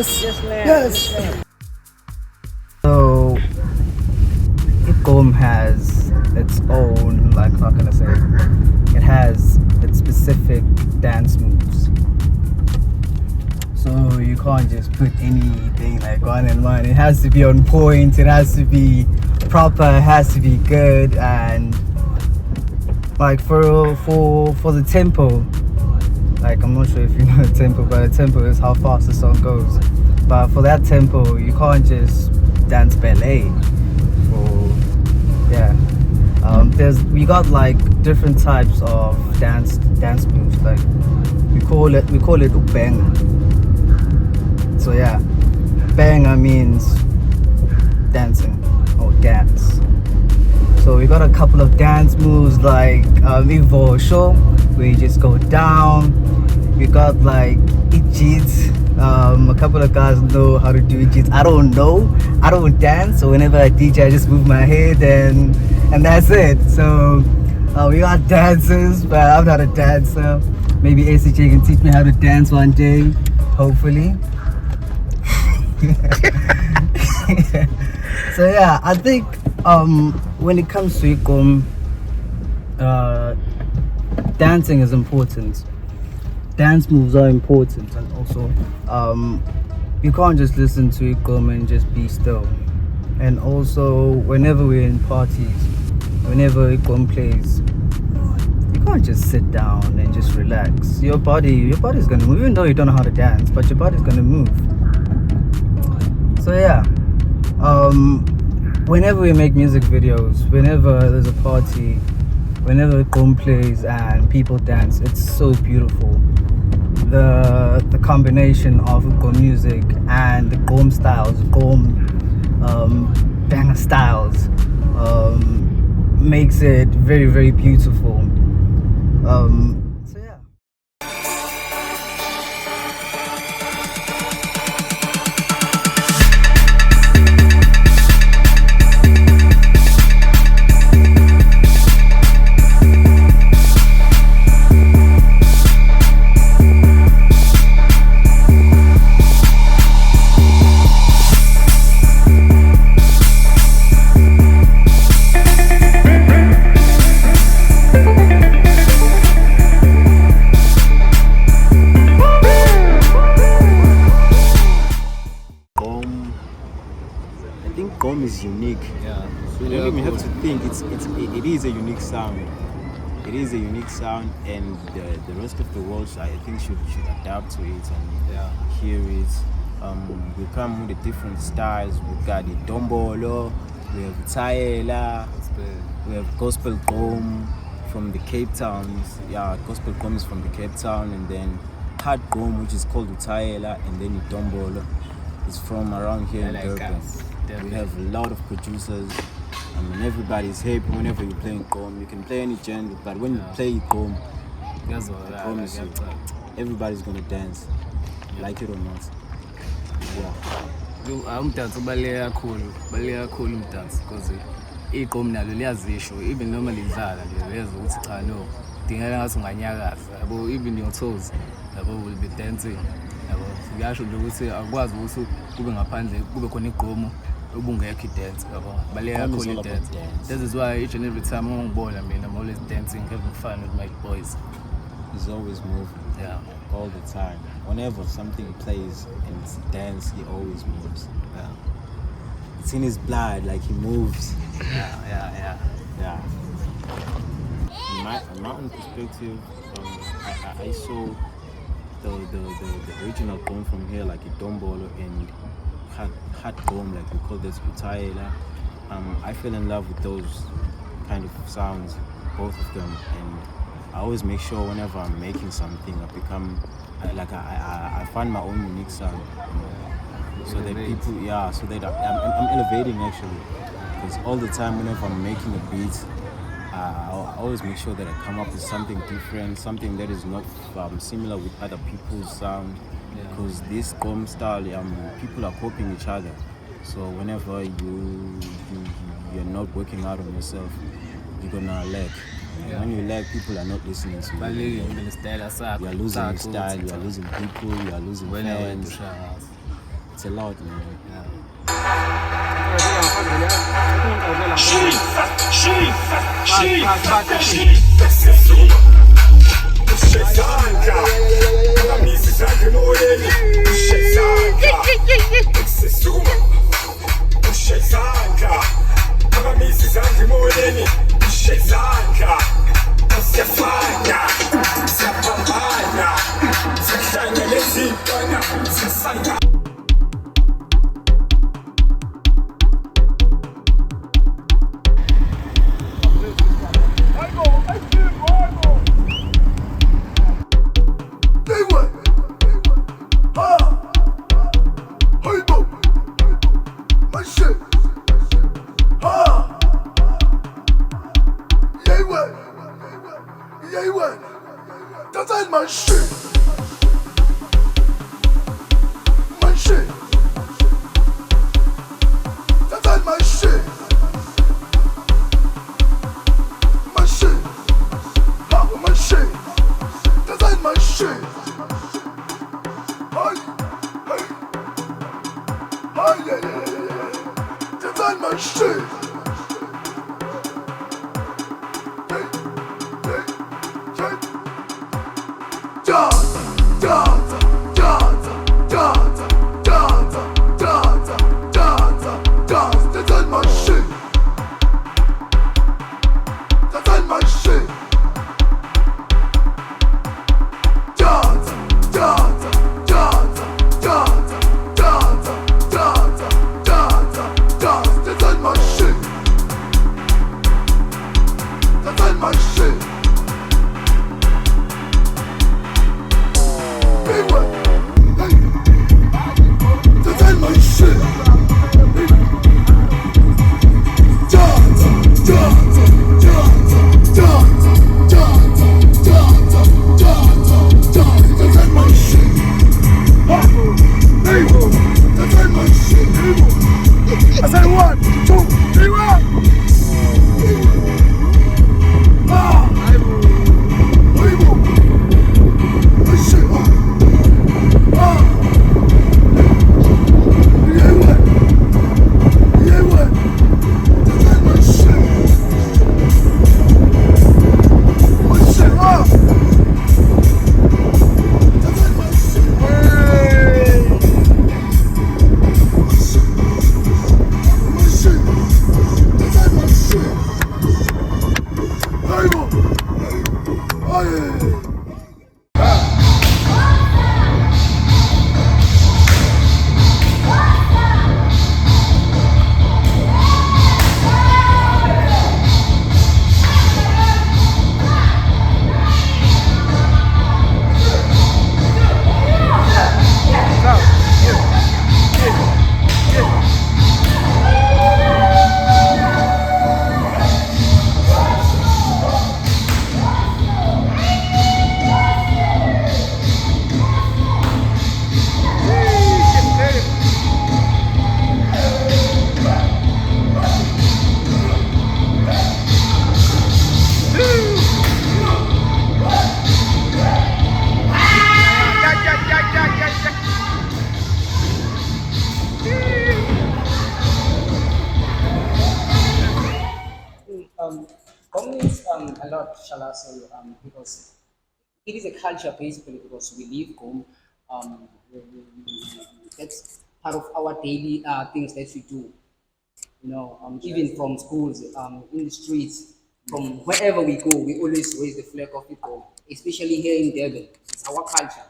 Yes. Yes, man. Yes. Yes, man. So, Gqom has its own, like, how can I say? It has its specific dance moves. So you can't just put anything like on and on. It has to be on point. It has to be proper. It has to be good. And like for the tempo, like I'm not sure if you know the tempo, but the tempo is how fast the song goes. But for that tempo, you can't just dance ballet. Or yeah, we got like different types of dance moves. Like we call it Bhenga. So yeah, Bhenga means dancing or dance. So we got a couple of dance moves like Evo show, where you just go down. We got like Esi.j. A couple of guys know how to do Esi.j. I don't know. I don't dance. So whenever I DJ, I just move my head and that's it. So we got dancers, but I'm not a dancer. Maybe Esi.j can teach me how to dance one day, hopefully. So yeah, I think when it comes to Gqom, dancing is important. Dance moves are important, and also you can't just listen to Gqom and just be still. And also, whenever we're in parties, whenever Gqom plays, you can't just sit down and just relax. Your body's gonna move, even though you don't know how to dance, but your body's gonna move. So yeah, whenever we make music videos, whenever there's a party, whenever Gqom plays and people dance, it's so beautiful. The combination of Gqom music and the Gqom styles, Gqom Bhenga styles, makes it very, very beautiful. So yeah. Gqom is unique. Yeah. Really, we have to think it is a unique sound. It is a unique sound, and the rest of the world, I think, should adapt to it and hear it. We come with the different styles. We've got the dombolo, we have Taela, we have gospel Gqom from the Cape Town. Yeah, gospel Gqom is from the Cape Town, and then hard Gqom, which is called Taela, and then the dombolo is from around here in Durban. We have a lot of producers. I mean, everybody's happy whenever you're playing Gqom. You can play any genre, but when you play Gqom, I promise you, everybody's gonna dance, like it or not. Yeah. Umdanso ubaluleke kakhulu umdanso, because iGqom nalo liyazisho, even noma lidlala nje liyeza ukuthi cha no, dingeka ngathi unganyakaza, yabo, even your toes, yabo, will be dancing, yabo. Ngiyasho nje ukuthi akwazi ukuthi kube ngaphandle kube khona iGqom ubungekho dance, yabo. Baluleke kakhulu dance. This is why each and every time ungibona mina I'm always dancing, having fun with my boys. He's always moving. Yeah. All the time. Whenever something plays and it's dance, he always moves. Yeah. It's in his blood, like he moves. Yeah. In my own perspective, I saw the original Gqom from here, like a dombolo and hard Gqom, like we call this Utaela. I fell in love with those kind of sounds, both of them, and I always make sure whenever I'm making something, I find my own unique sound, so that people, so that I'm elevating actually, because all the time whenever I'm making a beat, I always make sure that I come up with something different, something that is not similar with other people's sound, because this Gqom style, people are copying each other, so whenever you're not working out on yourself, you're gonna lag. When you lag, people are not listening to you. You are losing your style, you are losing people, you are losing fans. it's a lot, man. Gqom means a lot, shall I say, because it is a culture basically because we live Gqom. That's part of our daily things that we do. You know, even from schools, in the streets, from wherever we go, we always raise the flag of Gqom, especially here in Durban. It's our culture.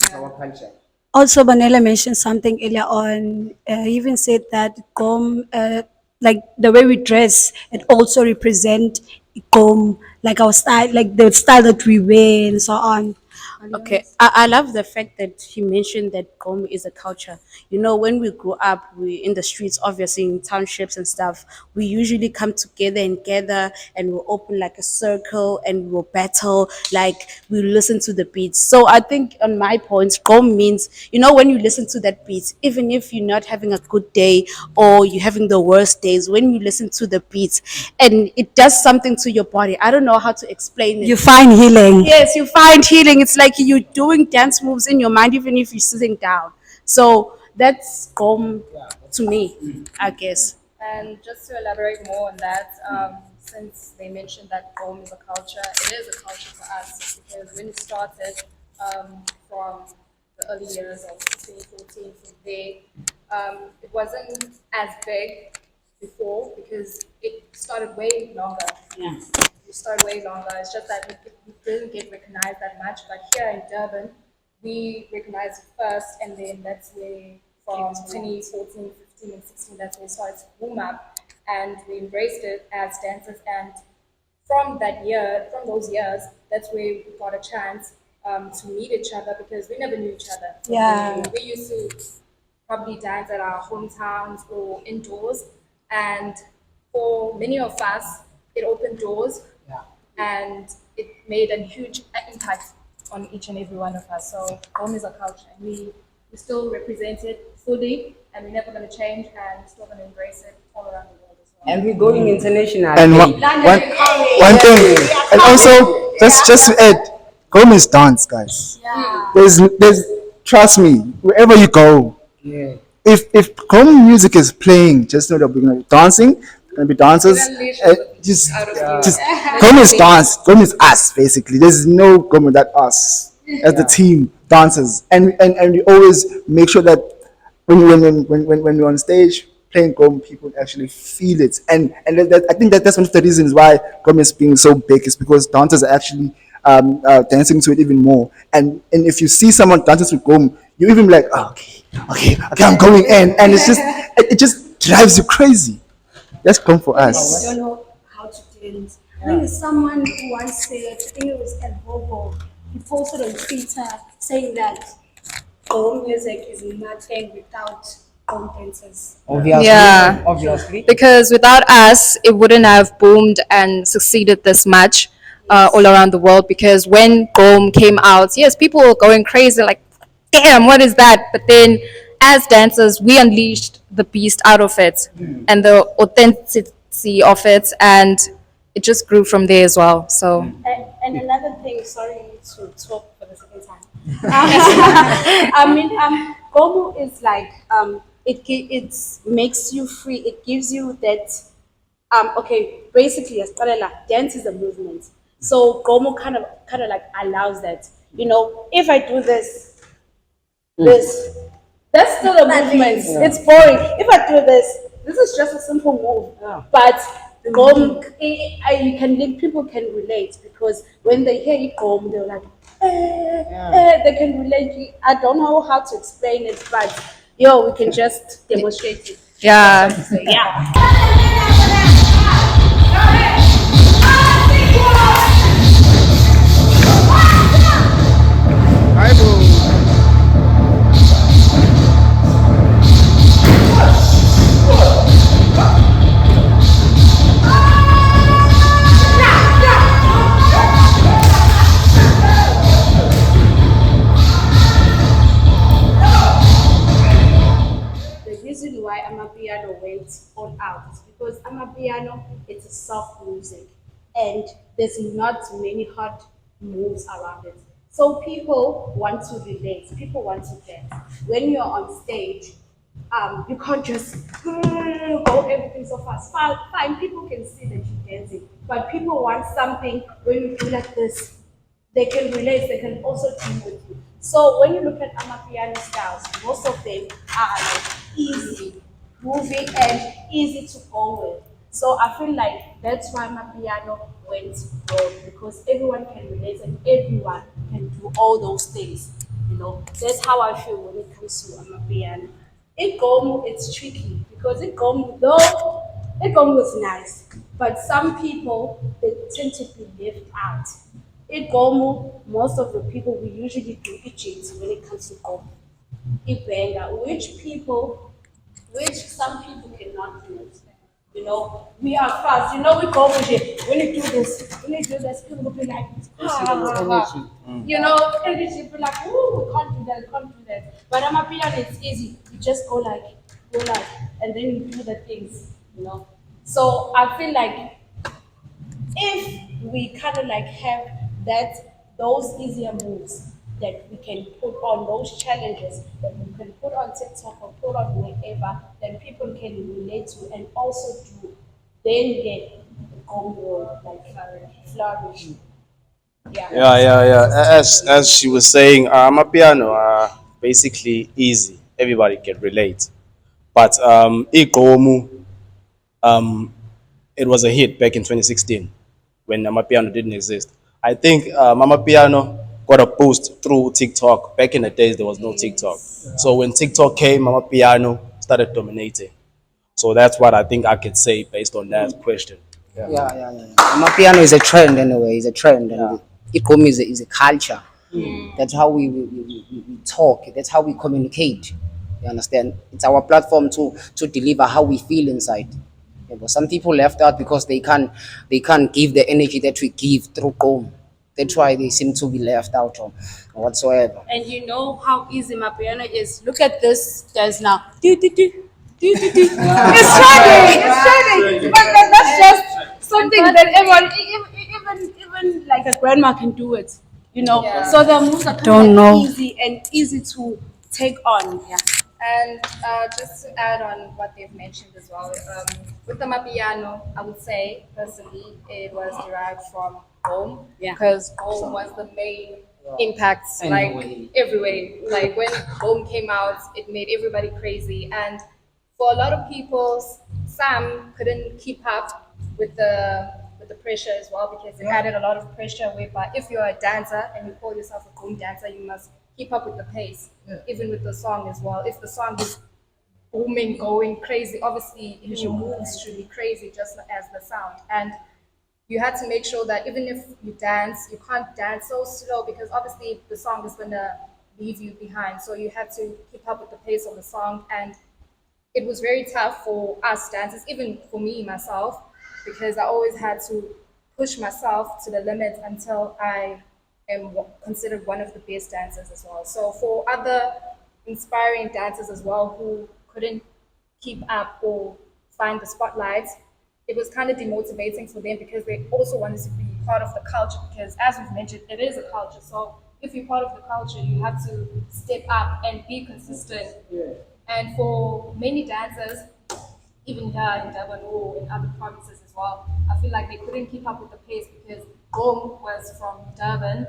It's our culture. Also, Vanilla mentioned something earlier on. He even said that Gqom, like the way we dress, it also represent Gqom, like our style, like the style that we wear and so on. Okay, I love the fact that he mentioned that Gqom is a culture. You know, when we grew up, we in the streets, obviously in townships and stuff, we usually come together and gather and we'll open like a circle and we'll battle, like we listen to the beats. So I think on my point, Gqom means, you know, when you listen to that beat, even if you're not having a good day or you're having the worst days, when you listen to the beats and it does something to your body. I don't know how to explain it. You find healing. Yes, you find healing. It's like you're doing dance moves in your mind, even if you're sitting down. So that's Gqom to me, I guess. And just to elaborate more on that, since they mentioned that Gqom is a culture, it is a culture for us because when it started from the early years of 2014, from there, it wasn't as big before because it started way longer. Yeah. It started way longer. It's just that we didn't get recognized that much. But here in Durban, we recognized it first, and then that's where from 2014, 15, and 16, that's where it started to boom up, and we embraced it as dancers. And from that year, from those years, that's where we got a chance to meet each other because we never knew each other. Yeah. We used to probably dance at our hometowns or indoors. And for many of us, it opened doors and it made a huge impact on each and every one of us. So home is a culture, and we still represent it fully, and we're never going to change, and we're still going to embrace it all around the world as well. And we're going international. And one thing, and also just to add, Gqom is dance, guys. There's trust me, wherever you go, Yeah. if Gqom music is playing, just know that we're gonna be dancing, gonna be dancers. Just Gqom is dance, Gqom is us basically. There's no Gqom without us as the team dancers, and we always make sure that when we're on stage playing Gqom, people actually feel it, and I think that's one of the reasons why Gqom is being so big is because dancers are actually dancing to it even more, and if you see someone dancing to Gqom, you even like, oh, okay, I'm going in, and it just drives you crazy. That's Gqom for I us. don't know how to dance. I think it's someone who once said, I think it was El Bobo, he posted on Twitter saying that Gqom music is nothing without Gqom dancers. Obviously. Yeah. Obviously. Because without us, it wouldn't have boomed and succeeded this much all around the world. Because when Gqom came out, yes, people were going crazy, like, damn, what is that? But then, as dancers, we unleashed the beast out of it and the authenticity of it, and it just grew from there as well. So, And another thing, sorry to talk for the second time. I mean, Gomu is like it makes you free. It gives you that okay. Basically, as dance is a movement. So Gomu kind of like allows that. You know, if I do this, that's still a movement. It's boring. If I do this is just a simple move. But you can people can relate because when they hear it Gqom, they're like, they can relate. I don't know how to explain it, but we can just demonstrate it. yeah. So yeah. The reason why Amapiano went all out is because Amapiano it's a soft music and there's not many hard moves around it. So people want to relate, people want to dance. When you're on stage, you can't just go everything so fast. Fine, people can see that you're dancing, but people want something when you do like this they can relate, they can also deal with you. So when you look at Amapiano styles, most of them are like easy, moving and easy to go with. So I feel like that's why Amapiano went well because everyone can relate and everyone can do all those things. You know, that's how I feel when it comes to Amapiano. Gqom, it's tricky because Gqom was nice, but some people they tend to be left out. Gqom, most of the people we usually do Egypt when it comes to Gqom. Bhenga, which some people cannot do. You know, we are fast. You know, we go with it. When you do this, people will be like, Energy. you know, energy be like, ooh, we can't do that, can't do that. But I'm happy that it's easy. You just go like, and then you do the things, you know. So I feel like if we kind of like have those easier moves, that we can put on those challenges that we can put on TikTok or put on wherever that people can relate to and also do, then get Gqom will like flourish. Yeah. Yeah. As she was saying, Amapiano are basically easy. Everybody can relate. But Igqom, um, it was a hit back in 2016 when Amapiano didn't exist. I think Amapiano got a boost through TikTok. Back in the days, there was no TikTok. So when TikTok came, Amapiano started dominating. So that's what I think I could say based on that question. Yeah. Amapiano is a trend anyway. It's a trend, and Gqom is a culture. That's how we talk. That's how we communicate. You understand? It's our platform to deliver how we feel inside. Yeah, but some people left out because they can't give the energy that we give through Gqom. That's why they seem to be left out or whatsoever. And you know how easy my piano is. Look at this dance now. Do, do, do, do, do, do. It's trending. It's trending. But that's just something that everyone, even like a grandma can do it. You know. Yeah. So the moves are Don't kind of know. easy to take on. Yeah. And just to add on what they've mentioned as well, with the Amapiano, I would say personally it was derived from Gqom, Yeah. because Gqom was the main impact, Anyway. everywhere. Like when Gqom came out, it made everybody crazy, and for a lot of people, some couldn't keep up with the pressure as well, because it added a lot of pressure. Whereby if you're a dancer and you call yourself a Gqom dancer, you must keep up with the pace, even with the song as well. If the song is booming, going crazy, obviously your moves should be crazy just as the sound. And you had to make sure that even if you dance, you can't dance so slow, because obviously the song is gonna leave you behind. So you had to keep up with the pace of the song, and it was very tough for us dancers, even for me myself, because I always had to push myself to the limit until I am considered one of the best dancers as well. So for other inspiring dancers as well who couldn't keep up or find the spotlight, it was kind of demotivating for them, because they also wanted to be part of the culture, because as we've mentioned, it is a culture. So if you're part of the culture, you have to step up and be consistent. And for many dancers, even here in Durban or in other provinces as well, I feel like they couldn't keep up with the pace, because Gqom was from Durban,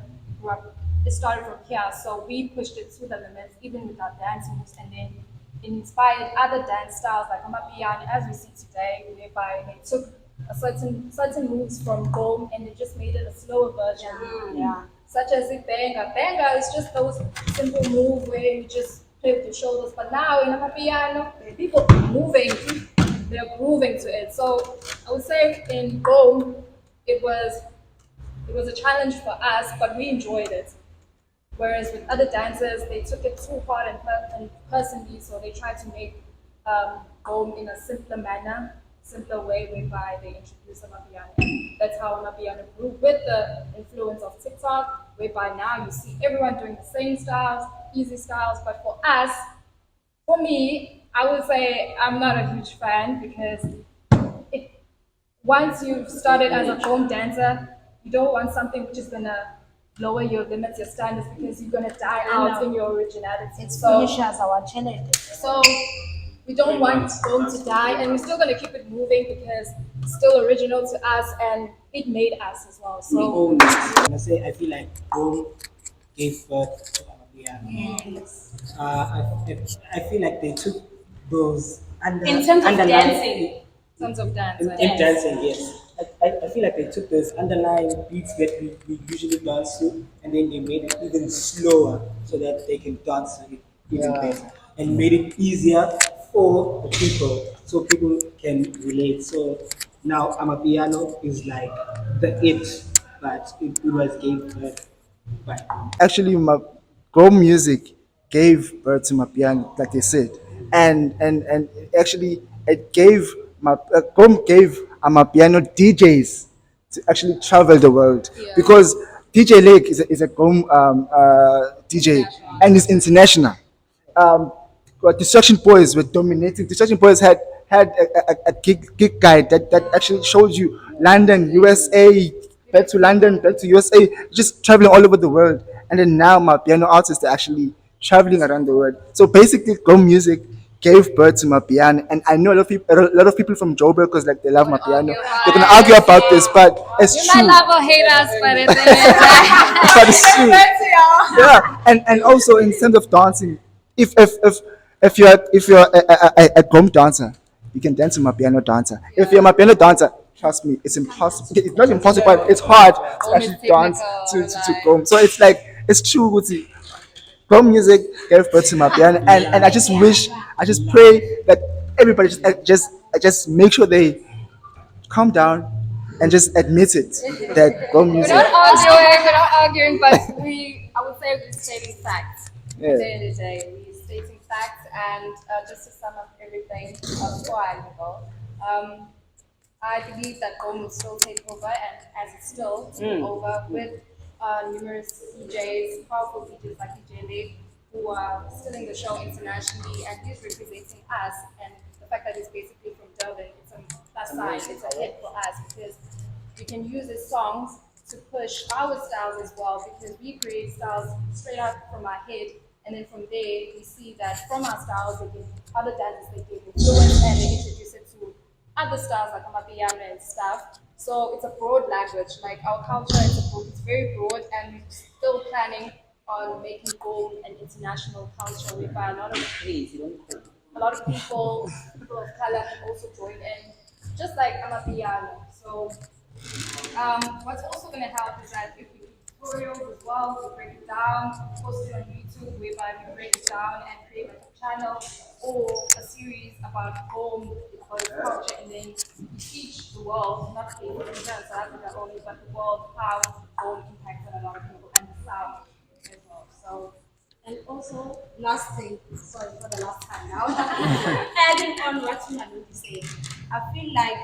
it started from here, so we pushed it to the limits, even with our dance moves, and then it inspired other dance styles like Amapiano, as we see today, whereby they took a certain moves from Gqom and they just made it a slower version. Yeah. Such as in Bhenga. Bhenga is just those simple moves where you just play with your shoulders. But now in Amapiano, people moving, they're grooving to it. So I would say in Gqom, it was it was a challenge for us, but we enjoyed it. Whereas with other dancers, they took it too hard and personally, so they tried to make Gqom in a simpler manner, simpler way, whereby they introduced Amapiano. That's how Amapiano grew with the influence of TikTok, whereby now you see everyone doing the same styles, easy styles. But for us, for me, I would say I'm not a huge fan, because it, once you've started as a home dancer, you don't want something which is gonna lower your limits, your standards, because you're gonna die out in your originality. It's So, finishes our challenge. so we don't want Gqom to die, and we're still gonna keep it moving, because it's still original to us and it made us as well. So I say I feel like Gqom gave birth to Amapiano. I feel like they took those in terms of underlying dancing, in terms of dance, in dancing, yes. I feel like they took those underlying beats that we usually dance to, and then they made it even slower so that they can dance to it even better, and made it easier for the people so people can relate. So now Amapiano is like the it, but it was gave birth by. Actually, my Gqom music gave birth to my piano, like they said, and actually it gave Gqom gave my piano DJs to actually travel the world, because DJ Lake is a Gqom DJ, and it's international. But Destruction Boys were dominating. Destruction Boys had a gig guide that actually showed you London, USA, back to London, back to USA, just traveling all over the world. and then now my piano artists are actually traveling around the world. So basically, Gqom music gave birth to my piano, and I know a lot of people from Joburg, because like they love my piano. They're gonna argue about this, but it's You true. might love or hate us, but it's But it's true. Yeah, and also in terms of dancing, if you're a Gqom dancer, you can dance to my piano dancer. If you're my piano dancer, trust me, it's impossible. It's not impossible, but it's hard to actually dance to Gqom. So it's like it's true. Guti. Gqom music gave birth to my piano, and I just wish, I just pray that everybody just make sure they calm down and just admit it that Gqom We're music. not arguing, but I would say we're stating facts. At Yeah. the end of the day, we're stating facts, and just to sum up everything before I go, I believe that Gqom will still take over, and as it's still taking over with numerous DJs, powerful DJs like DJ who are stealing the show internationally, and he's representing us. And the fact that he's basically from Durban, it's a plus side, it's a hit for us because we can use his songs to push our styles as well, because we create styles straight out from our head, and then from there we see that from our styles they can other dancers they can influence and they introduce it to other styles like Amapiano and stuff. So it's a broad language. Like our culture it's very broad, and we're still planning on making Gqom an international culture whereby a lot of people of color can also join in, just like Amapiano. So what's also going to help is that if we do tutorials as well, we break it down, post it on YouTube, whereby we break it down and create like a channel or a series about home, about its culture, and then we teach the world, not in South Africa only, but the world, how home impacts on a lot of people and the South as well. So, And also, last thing, sorry for the last time now, adding on what Manu is saying, I feel like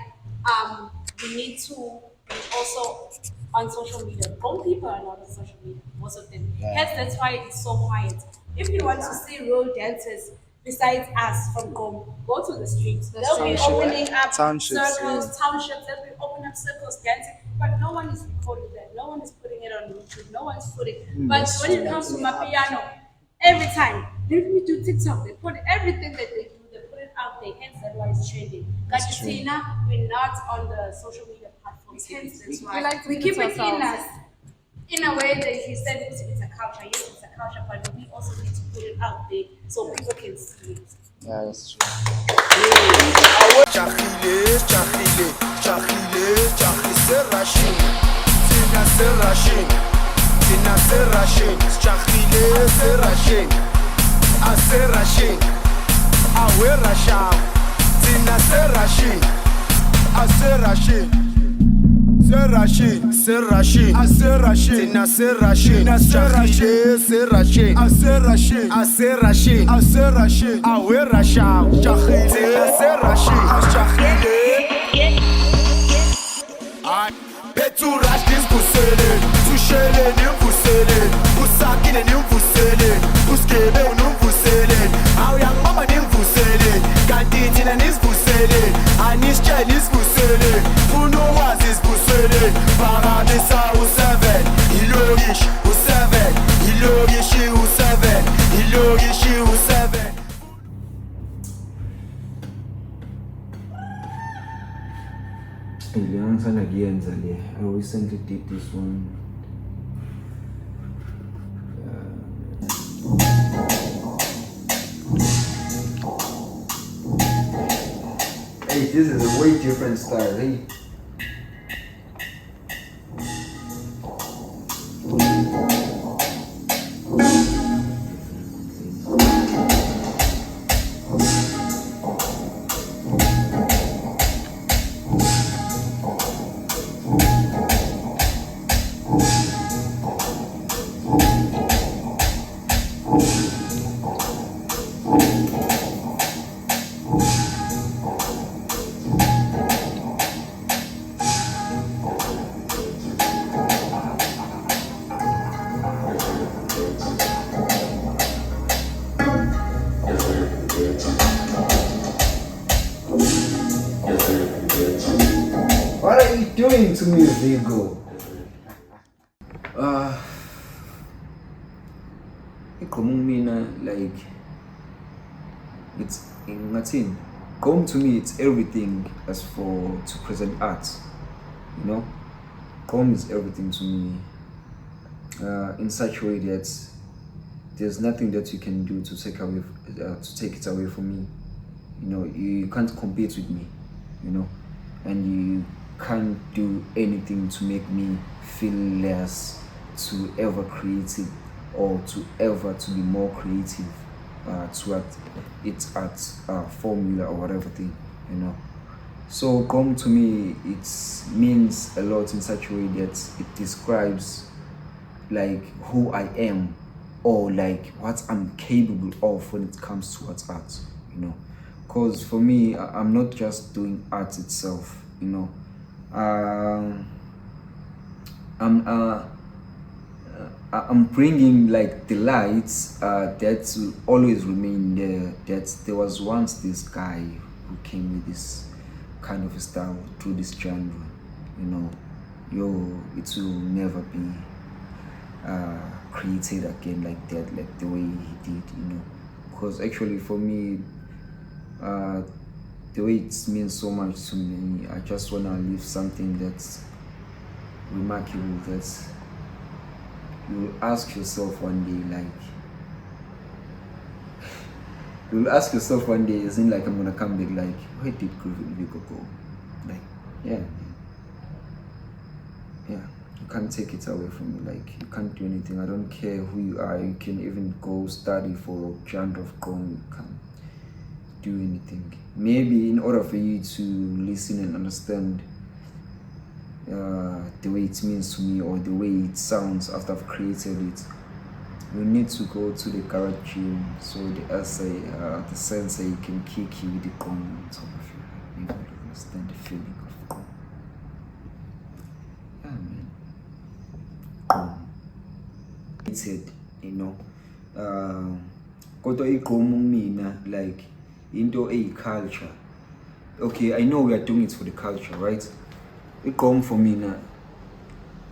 we need to be also on social media. Gqom people are not on social media, most of them. Hence, that's why it's so quiet. If you want to see real dancers besides us from Gqom, go to the streets. They'll be opening up Townships, circles, townships, they'll be opening up circles, dancing, but no one is recording that. No one is putting it on YouTube. No one's putting. But when it comes to my piano, every time they do TikTok, they put everything that they do, they put it out there. Hence, that's why it's trending. Like you see now, we're not on the social media platforms. Hence, that's why we like to we keep keep it it to in ourselves. us. In a way that he said it's a culture. Yes, it's a culture, but we also need to put it out there so people can see it. Yeah, that's true. Chachile, chachile, chachile, chachile, serrachin, tina serrachin, tina serrachin, chachile, serrachin, a serrachin, a werracham, tina serrachin, a serrachin. Serrachin, serrachin, a serrachin, tina serrachin, tina serrachin, serrachin, a serrachin, a serrachin, a serrachin, a werracham, chachile, serrachin, a chachile. Ay, Peturash dis pusele, tushele nim pusele, pusakine nim pusele, puskebe num pusele, awyang mama nim pusele, kanditina nis pusele, anis chelis pusele, puno wazis pusele, paramesa u7, ilorish u7, ilorishi u7, ilorishi u7. I recently did this one. Hey, this is a way different style. Hey. What are you doing to me, Virgo? Gqom like it's in Latin. Gqom to me it's everything as for to present art. You know, Gqom is everything to me. In such a way that there's nothing that you can do to take it away from me. You know, you can't compete with me. You know, and you can't do anything to make me feel less to ever create it or to ever to be more creative toward its art formula or whatever thing. You know. So Gqom to me it means a lot in such a way that it describes like who I am or like what I'm capable of when it comes towards art, you know. Because for me, I'm not just doing art itself, you know. I'm bringing like the lights that will always remain there. That there was once this guy who came with this kind of a style through this genre, you know. It will never be created again like that, like the way he did, you know. Because actually for me, the way it means so much to me, I just want to leave something that's remarkable, that you'll ask yourself one day, like, you'll ask yourself one day, isn't like I'm gonna come back, like, where did Vigo go? Like, yeah, you can't take it away from me, like, you can't do anything. I don't care who you are, you can even go study for genre of Gqom, you can't do anything. Maybe in order for you to listen and understand the way it means to me or the way it sounds after I've created it, you need to go to the garage gym so the sensei can kick you with the Gqom on top of you. You don't understand the feeling of Gqom. Yeah, man. Gqom. It's it, you know. Kodwa iGqom mina like into a culture. Okay, I know we are doing it for the culture, right? iGqom for me now,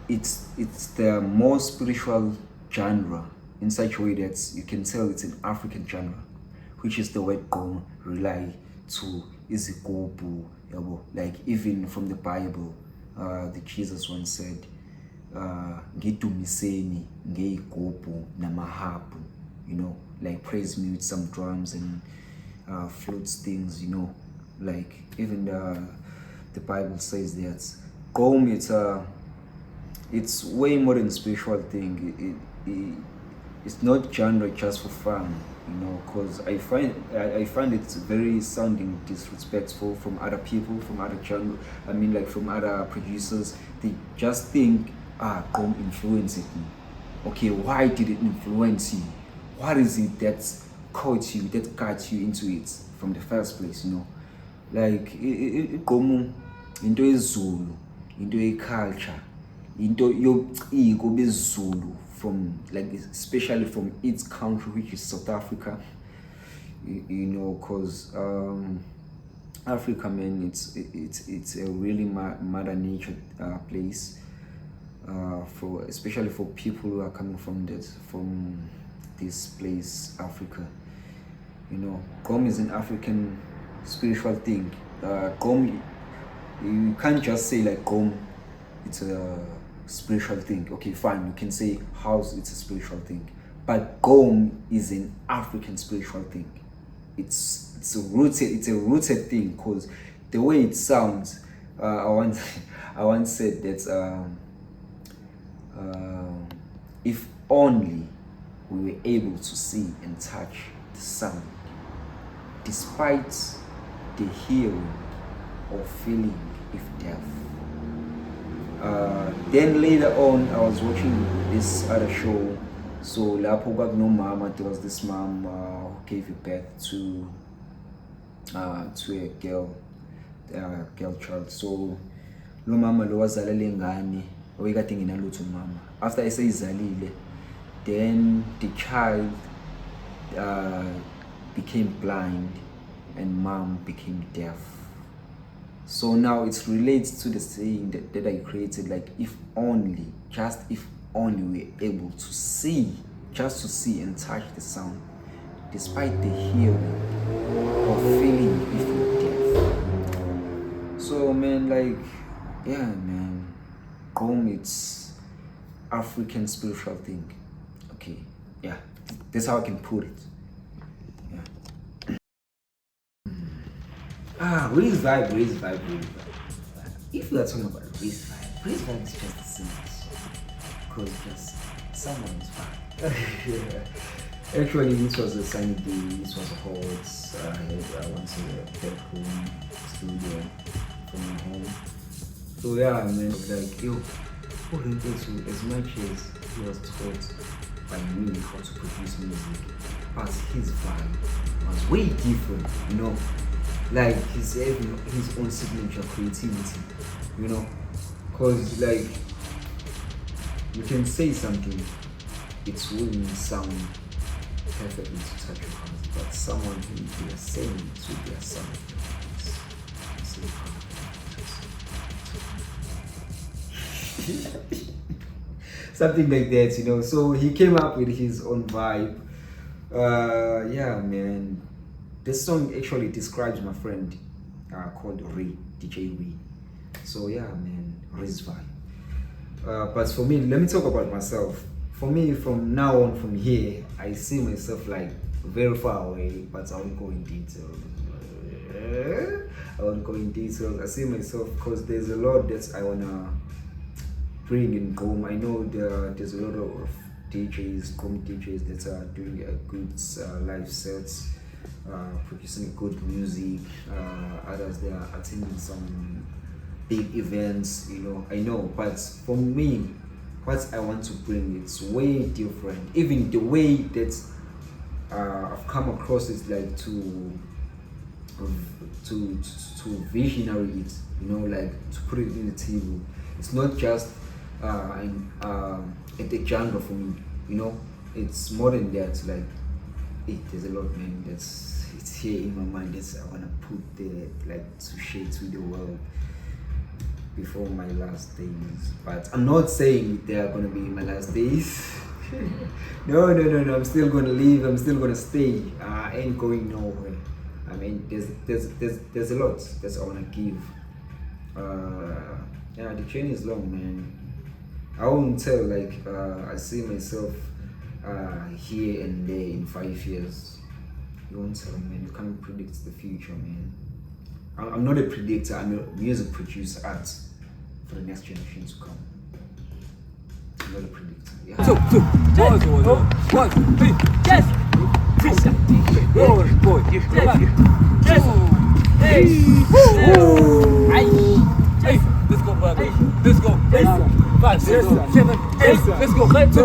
it's the more spiritual genre in such a way that you can tell it's an African genre, which is the word Gqom rely to izigubhu, yabo. Like even from the Bible, the Jesus once said, "Ngidumiseni ngeyigubhu namahabhu," you know, like praise me with some drums and flutes things, you know, like even the Bible says that Gqom it's way more than a spiritual thing. It's not genre just for fun, you know, because I find it very sounding disrespectful from other people, from other genre. I mean, like from other producers. They just think, Gqom influenced me. Okay, why did it influence you? What is it that caught you, that got you into it from the first place, you know? Like iGqom into yezulu, into culture, into yobuciko bezulu, from like especially from its country, which is South Africa, you know, because Africa, man, it's a really mother nature place, for especially for people who are coming from this place, Africa. You know, Gqom is an African spiritual thing. Gqom, you can't just say like Gqom, it's a spiritual thing. Okay, fine, you can say house, it's a spiritual thing, but Gqom is an African spiritual thing. It's a rooted thing, because the way it sounds, I once said that if only we were able to see and touch the sound, despite the hearing or feeling if deaf. Then later on, I was watching this other show. So no mama, there was this mom who gave birth to a girl child. So lo mama lo wazalele ngane oyekade nginalutho mama. After eseyizalile, then the child became blind and mom became deaf. So now it relates to the saying that I created, like if only, just if only we're able to see just to see and touch the sound, despite the hearing or feeling before death. So man, like, yeah man, Gqom, it's African spiritual thing. Okay, yeah, that's how I can put it. Yeah. Raise vibe, raise vibe, raise vibe. If we are talking about raise vibe is just the same. Because just someone's vibe. Yeah. Actually, this was a sunny day, this was hot. I went to the bedroom studio from my home. So yeah, man, like, yo, what do you think? As much as he was taught by me how to produce music, but his vibe was way different, you know, like he's having his own signature creativity, you know, cause like you can say something, it wouldn't sound perfectly to touch your heart, but someone who they are saying it with their sound, something like that, you know. So he came up with his own vibe. Yeah, man. This song actually describes my friend called Ray, DJ Ray. So yeah, man, Ray's vibe. But for me, let me talk about myself. For me, from now on, from here, I see myself like very far away, but I won't go in detail. I won't go in details. I see myself because there's a lot that I wanna bring in Gqom. I know there's a lot of DJs, Gqom DJs that are doing a good live sets, producing good music. Others they are attending some big events, you know. I know, but for me, what I want to bring, it's way different. Even the way that I've come across is like to visionary it, you know, like to put it in the table. It's not just at the genre for me, you know. It's more than that. Like there's a lot, man. It's here in my mind. That's I wanna put there, like to share to the world before my last days. But I'm not saying they are gonna be my last days. No. I'm still gonna live. I'm still gonna stay. I ain't going nowhere. I mean, there's a lot that I wanna give. Yeah, the journey is long, man. I won't tell like I see myself here and there in 5 years. You won't tell, man. You can't predict the future, man. I'm not a predictor. I'm a music producer for the next generation to come. I'm not a predictor. Yeah. One, three, yes. Boy, yes. Hey, let's go, brother. Let's go. 5, 6, 7, 8. Let's go. Let's go.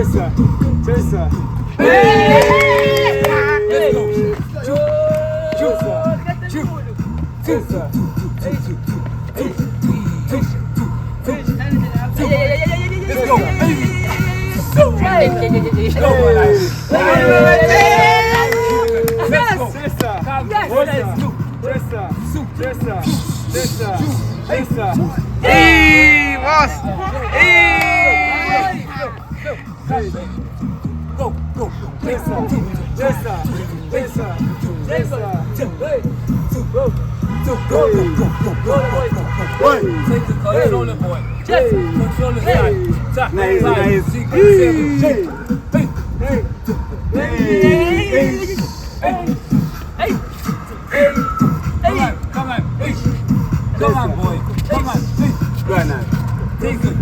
Come on, boy. Come on. Right now. Take it.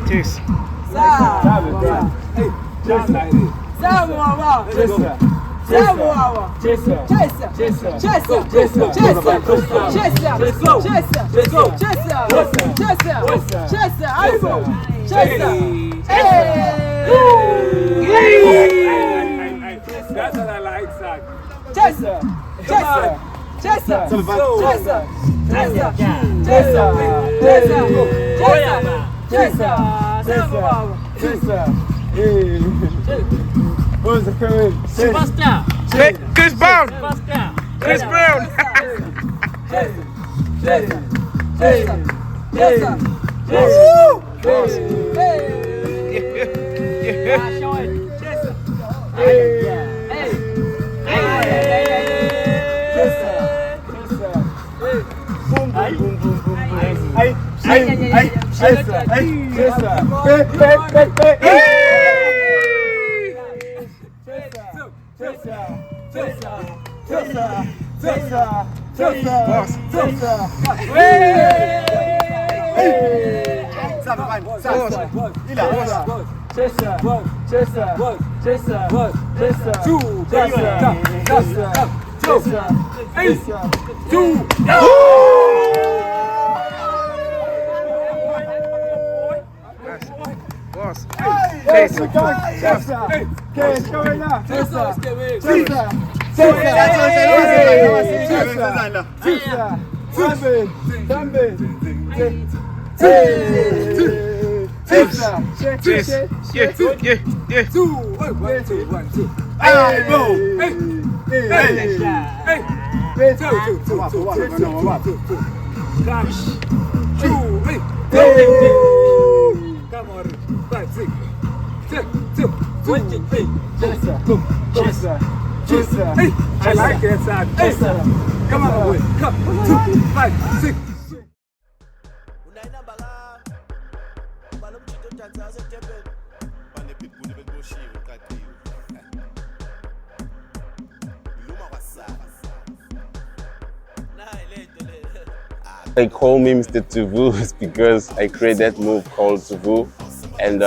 Cheers. That's what I like, Zach. Chester. Who's the current? Superstar. Chris Brown. Chris Brown. They call me Mr. Tuvu is because I create that move called Tuvu, and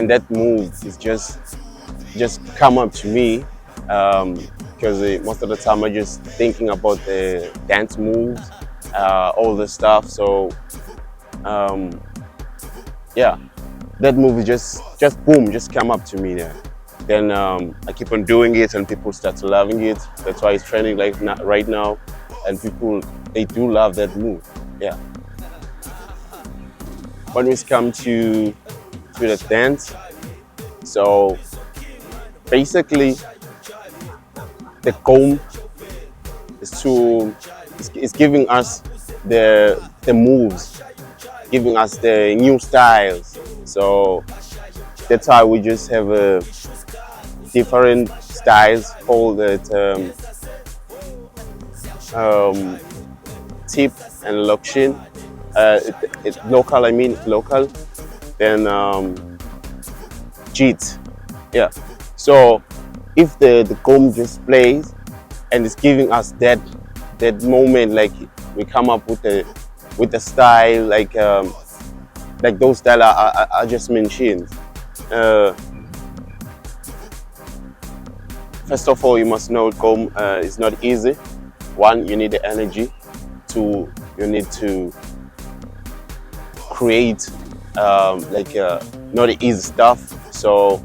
that move is just come up to me because most of the time I'm just thinking about the dance moves, all the stuff. So yeah, that move is just boom, just come up to me there. Then I keep on doing it, and people start loving it. That's why it's trending like right now, and people, they do love that move. Yeah. When we come to the dance, so basically the Gqom is giving us the moves, giving us the new styles. So that's why we just have a different styles called it tip and lokshin. It's local, I mean local. Then jit. Yeah. So if the Gqom just plays and it's giving us that moment, like we come up with the style, like those style I just mentioned. First of all, you must know Gqom is not easy. One, you need the energy. Two, you need to create not easy stuff. So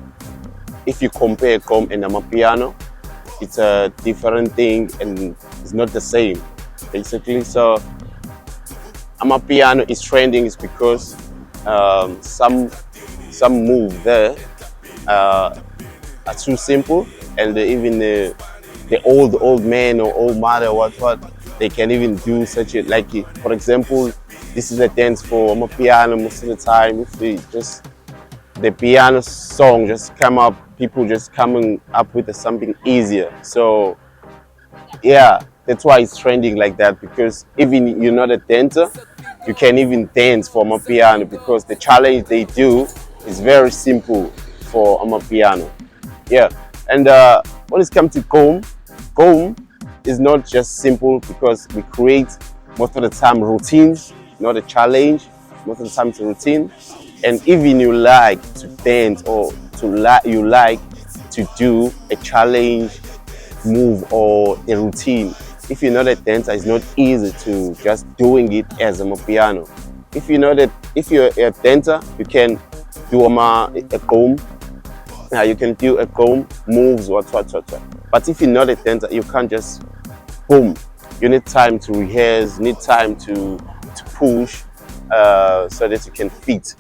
if you compare Gqom and Amapiano, it's a different thing and it's not the same, basically. So Amapiano is trending is because some move there are too simple, and even the old man or old mother, what they can even do such a, like, for example, this is a dance for Amapiano. Most of the time, if the piano song just come up, people just coming up with something easier. So yeah, that's why it's trending like that, because even you're not a dancer, you can even dance for Amapiano, because the challenge they do is very simple for Amapiano. Yeah, and when it comes to Gqom is not just simple, because we create most of the time routines, not a challenge. Most of the time it's a routine, and even you like to dance or you like to do a challenge move or a routine. If you're not a dancer, it's not easy to just doing it as a Amapiano. If you're a dancer, you can do a Gqom. You can do a Gqom moves, what. But if you're not a dancer, you can't just boom. You need time to rehearse, need time to push, so that you can fit.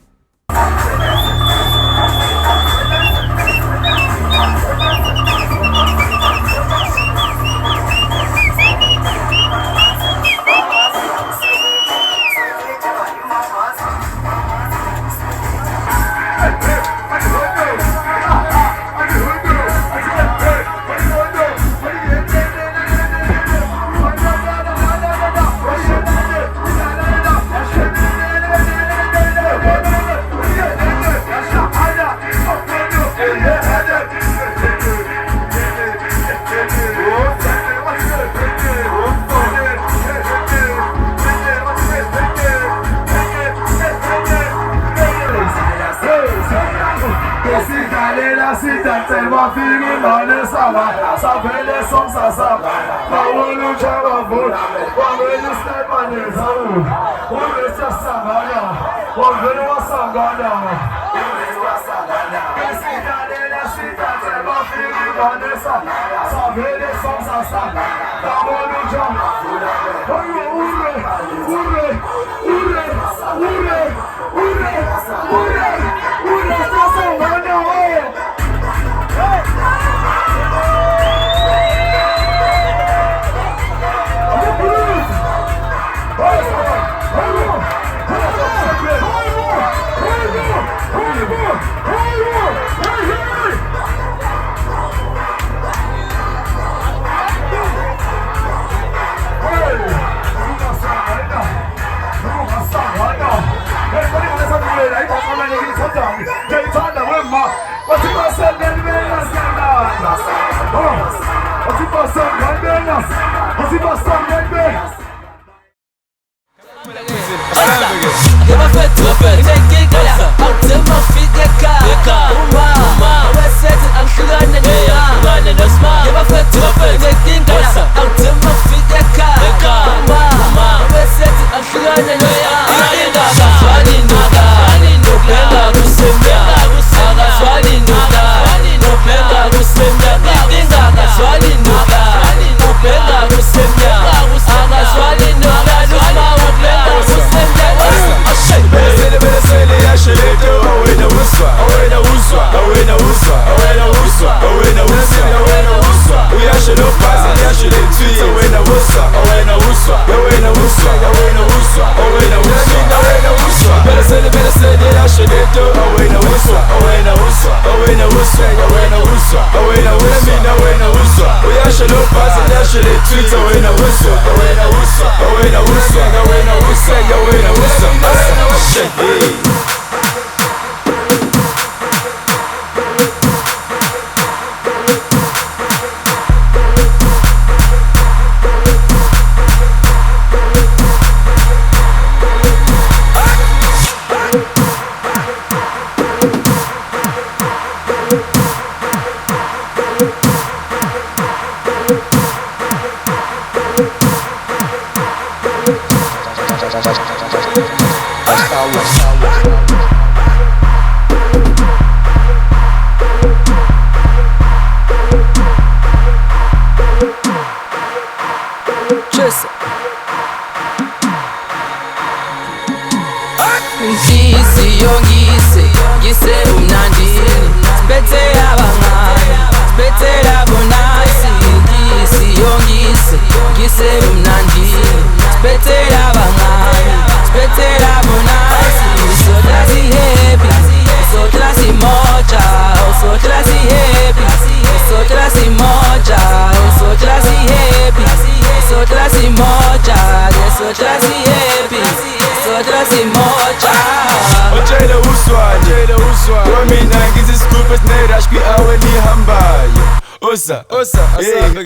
bafika imali esaba savele somsasaba bawona uchabavula wavele isinepaneza uvese sangana wavele wasangana esidalela sidathe bafika imali esaba savele somsasaba bawona uchabavula ure sasangana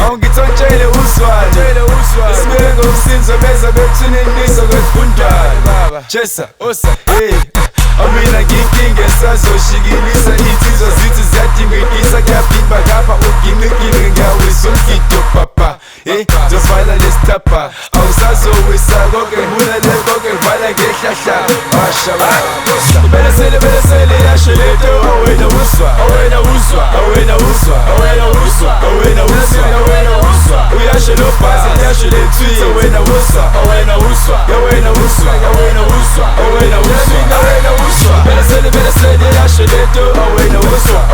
Ongithontshele uzwane Sibeke ngomsinzo beza bethuninisa kwefundana Jessa, hey Amina nginkinga sazoshikilisa insizwa zithi ziyadingekisa kuyapimba kapha uginqinqinqe ngiyawisa umgido papa Zofana lesitapa awusazowisa konke ngibulale konke ngivala ngehlahla Belesele yasho lento awena uzwa Uyasho lo bhazi yasho lentwiyo wena uzwa Belesele yasho lento awena uzwa